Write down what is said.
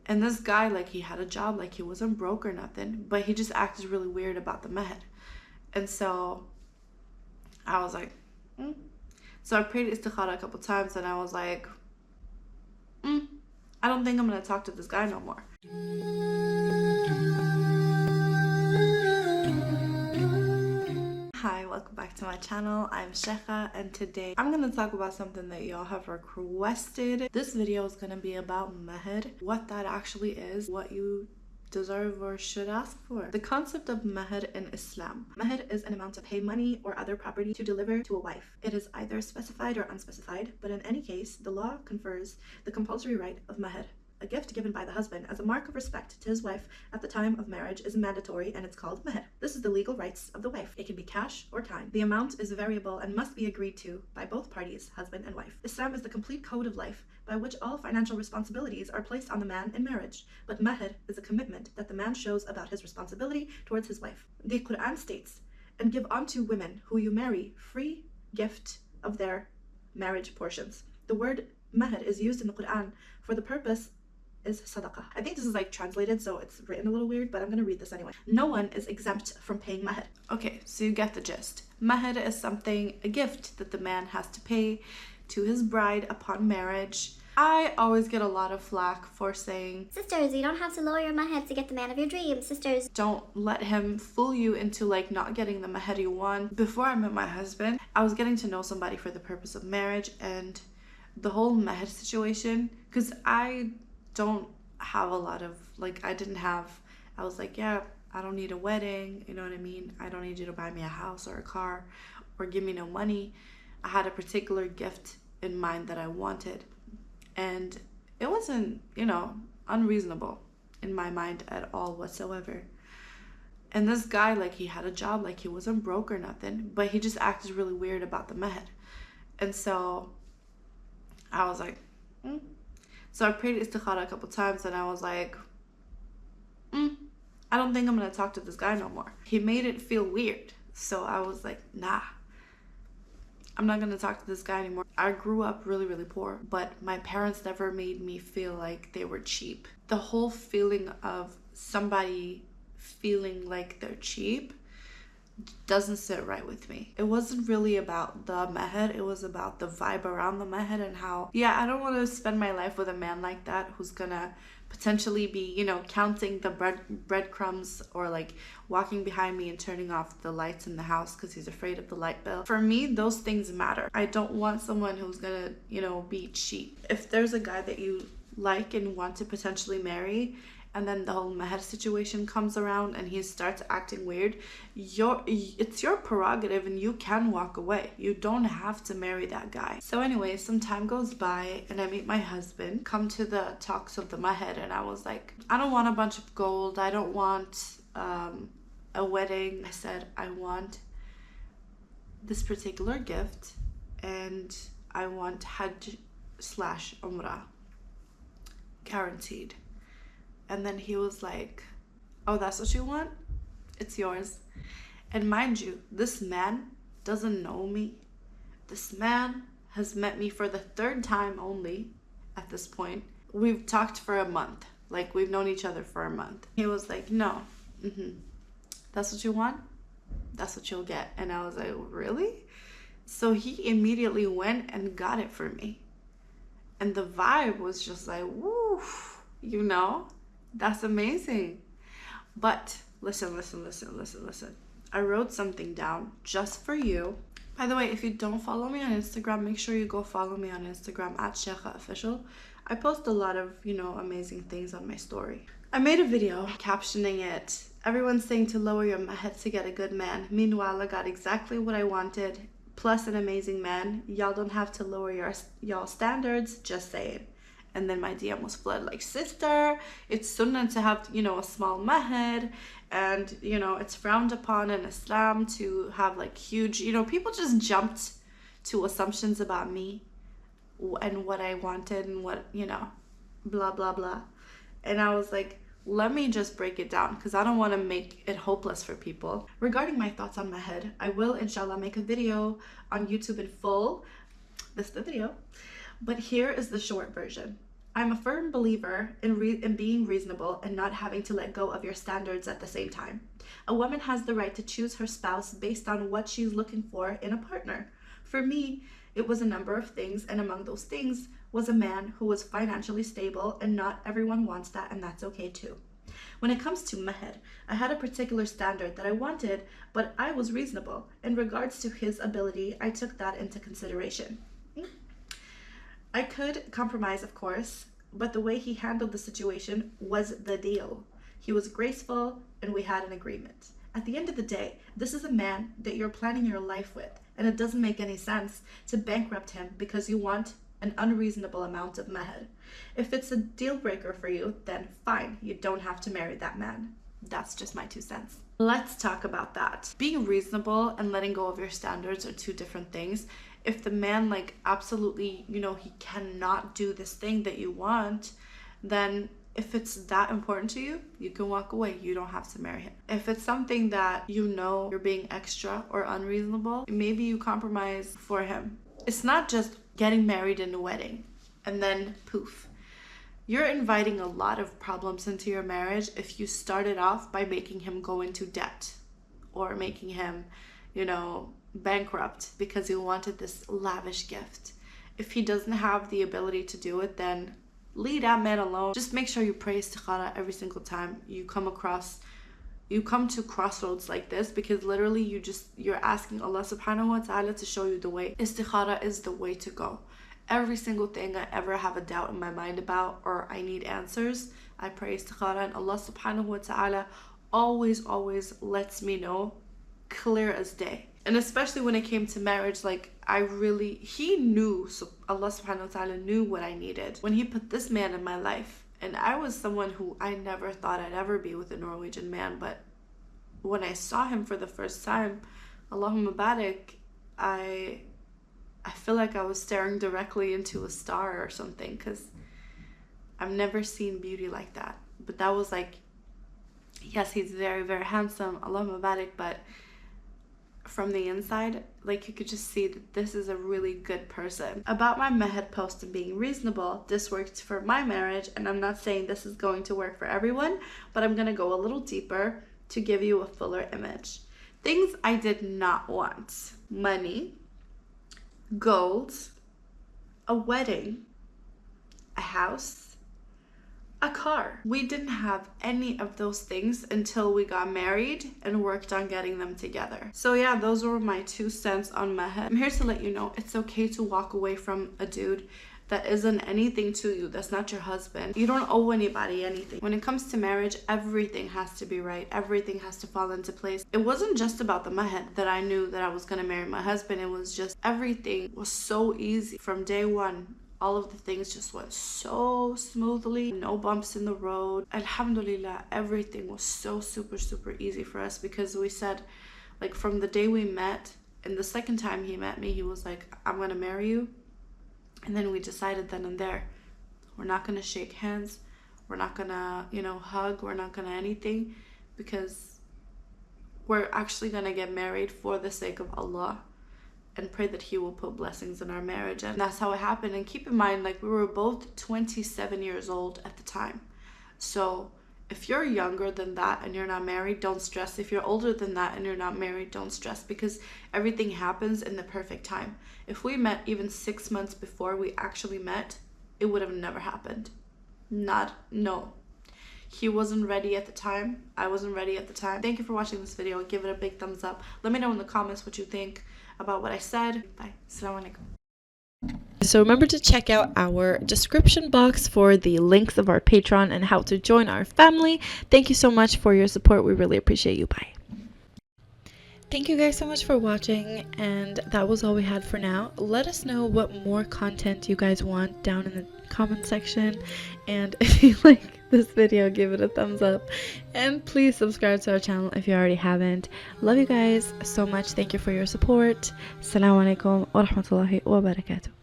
And this guy, like, he had a job, like he wasn't broke or nothing, but he just acted really weird about the Mehr. And so I was like, So I prayed istikhara a couple times, and I was like, I don't think I'm gonna talk to this guy no more. Hi, welcome back to my channel. I'm Sheikha, and today I'm gonna talk about something that y'all have requested. This video is gonna be about Mehr, what that actually is, what you deserve or should ask for. The concept of Mehr in Islam. Mehr is an amount to pay money or other property to deliver to a wife. It is either specified or unspecified, but in any case, the law confers the compulsory right of Mehr. A gift given by the husband as a mark of respect to his wife at the time of marriage is mandatory, and it's called Mehr. This is the legal rights of the wife. It can be cash or time. The amount is variable and must be agreed to by both parties, husband and wife. Islam is the complete code of life by which all financial responsibilities are placed on the man in marriage. But Mehr is a commitment that the man shows about his responsibility towards his wife. The Quran states, "And give unto women who you marry free gift of their marriage portions." The word Mehr is used in the Quran for the purpose is sadaqah. I think this is like translated, so it's written a little weird, but I'm gonna read this anyway. No one is exempt from paying Mehr. Okay, so you get the gist. Mehr is something, a gift that the man has to pay to his bride upon marriage. I always get a lot of flack for saying, "Sisters, you don't have to lower your Mehr to get the man of your dreams. Sisters, don't let him fool you into like not getting the Mehr you want." Before I met my husband, I was getting to know somebody for the purpose of marriage, and the whole Mehr situation, because I don't have a lot of, like, I was like, yeah, I don't need a wedding, you know what I mean? I don't need you to buy me a house or a car or give me no money. I had a particular gift in mind that I wanted, and it wasn't, unreasonable in my mind at all whatsoever. And this guy, like, he had a job, like he wasn't broke or nothing, but he just acted really weird about the Mehr. And so I was like, So I prayed istikhara a couple times, and I was like, I don't think I'm gonna talk to this guy no more. He made it feel weird. So I was like, nah, I'm not gonna talk to this guy anymore. I grew up really, really poor, but my parents never made me feel like they were cheap. The whole feeling of somebody feeling like they're cheap doesn't sit right with me. It wasn't really about the Mehr, it was about the vibe around the Mehr, and how, I don't want to spend my life with a man like that who's gonna potentially be, counting the breadcrumbs, or like walking behind me and turning off the lights in the house because he's afraid of the light bill. For me, those things matter. I don't want someone who's gonna, be cheap. If there's a guy that you like and want to potentially marry, and then the whole Mehr situation comes around and he starts acting weird, it's your prerogative and you can walk away. You don't have to marry that guy. So anyway, some time goes by and I meet my husband, come to the talks of the Mehr, and I was like, I don't want a bunch of gold, I don't want a wedding. I said, I want this particular gift, and I want Hajj/Umrah guaranteed. And then he was like, oh, that's what you want? It's yours. And mind you, this man doesn't know me. This man has met me for the third time only at this point. We've talked for a month. Like, we've known each other for a month. He was like, no, that's what you want? That's what you'll get. And I was like, really? So he immediately went and got it for me. And the vibe was just like, woo, that's amazing. But listen. I wrote something down just for you. By the way, if you don't follow me on Instagram, make sure you go follow me on Instagram at Sheikha Official. I post a lot of, amazing things on my story. I made a video captioning it, "Everyone's saying to lower your Mehr to get a good man. Meanwhile, I got exactly what I wanted, plus an amazing man. Y'all don't have to lower y'all standards, just saying." And then my DM was flooded like, "Sister, it's sunnah to have, a small Mehr, and, it's frowned upon in Islam to have like huge, people just jumped to assumptions about me and what I wanted and what, blah, blah, blah." And I was like, let me just break it down, because I don't want to make it hopeless for people. Regarding my thoughts on Mehr, I will inshallah make a video on YouTube in full. This is the video. But here is the short version. I'm a firm believer in being reasonable and not having to let go of your standards at the same time. A woman has the right to choose her spouse based on what she's looking for in a partner. For me, it was a number of things, and among those things was a man who was financially stable, and not everyone wants that, and that's okay too. When it comes to Mehr, I had a particular standard that I wanted, but I was reasonable. In regards to his ability, I took that into consideration. I could compromise, of course, but the way he handled the situation was the deal. He was graceful, and we had an agreement. At the end of the day, this is a man that you're planning your life with, and it doesn't make any sense to bankrupt him because you want an unreasonable amount of Mehr. If it's a deal breaker for you, then fine, you don't have to marry that man. That's just my 2 cents. Let's talk about that. Being reasonable and letting go of your standards are 2 different things. If the man absolutely, he cannot do this thing that you want, then if it's that important to you, you can walk away. You don't have to marry him. If it's something that you're being extra or unreasonable, maybe you compromise for him. It's not just getting married in a wedding and then poof. You're inviting a lot of problems into your marriage if you started off by making him go into debt or making him, bankrupt because you wanted this lavish gift. If he doesn't have the ability to do it, then leave that man alone. Just make sure you pray istikhara every single time you come to crossroads like this, because literally you're asking Allah subhanahu wa ta'ala to show you the way. Istikhara is the way to go. Every single thing I ever have a doubt in my mind about or I need answers, I pray istikhara, and Allah subhanahu wa ta'ala always lets me know clear as day. And especially when it came to marriage, he knew, so Allah subhanahu wa ta'ala knew what I needed when he put this man in my life. And I was someone who I never thought I'd ever be with a Norwegian man, but when I saw him for the first time, Allahumma barik, I feel like I was staring directly into a star or something, because I've never seen beauty like that. But that was yes, he's very, very handsome, Allahumma barik, but from the inside, you could just see that this is a really good person. About my Mehr post and being reasonable, this worked for my marriage, and I'm not saying this is going to work for everyone, but I'm going to go a little deeper to give you a fuller image. Things I did not want: money, gold, a wedding, a house, a car. We didn't have any of those things until we got married and worked on getting them together. So yeah, those were my 2 cents on Mehr. I'm here to let you know it's okay to walk away from a dude that isn't anything to you, that's not your husband. You don't owe anybody anything. When it comes to marriage, everything has to be right. Everything has to fall into place. It wasn't just about the Mehr that I knew that I was gonna marry my husband. It was just everything was so easy from day one. All of the things just went so smoothly, no bumps in the road. Alhamdulillah, everything was so super easy for us, because we said, from the day we met, and the second time he met me, he was like, I'm gonna marry you. And then we decided then and there, we're not gonna shake hands, we're not gonna, hug, we're not gonna anything, because we're actually gonna get married for the sake of Allah, and pray that he will put blessings in our marriage. And that's how it happened. And keep in mind, we were both 27 years old at the time. So if you're younger than that and you're not married, don't stress. If you're older than that and you're not married, don't stress, because everything happens in the perfect time. If we met even 6 months before we actually met, it would have never happened. No. He wasn't ready at the time. I wasn't ready at the time. Thank you for watching this video. Give it a big thumbs up. Let me know in the comments what you think about what I said. Bye. Salam alaikum. So remember to check out our description box for the links of our Patreon and how to join our family. Thank you so much for your support. We really appreciate you. Bye. Thank you guys so much for watching, and that was all we had for now. Let us know what more content you guys want down in the comment section, and if you like this video, give it a thumbs up, and please subscribe to our channel if you already haven't. Love you guys so much. Thank you for your support. Assalamu alaikum wa rahmatullahi wa barakatuh.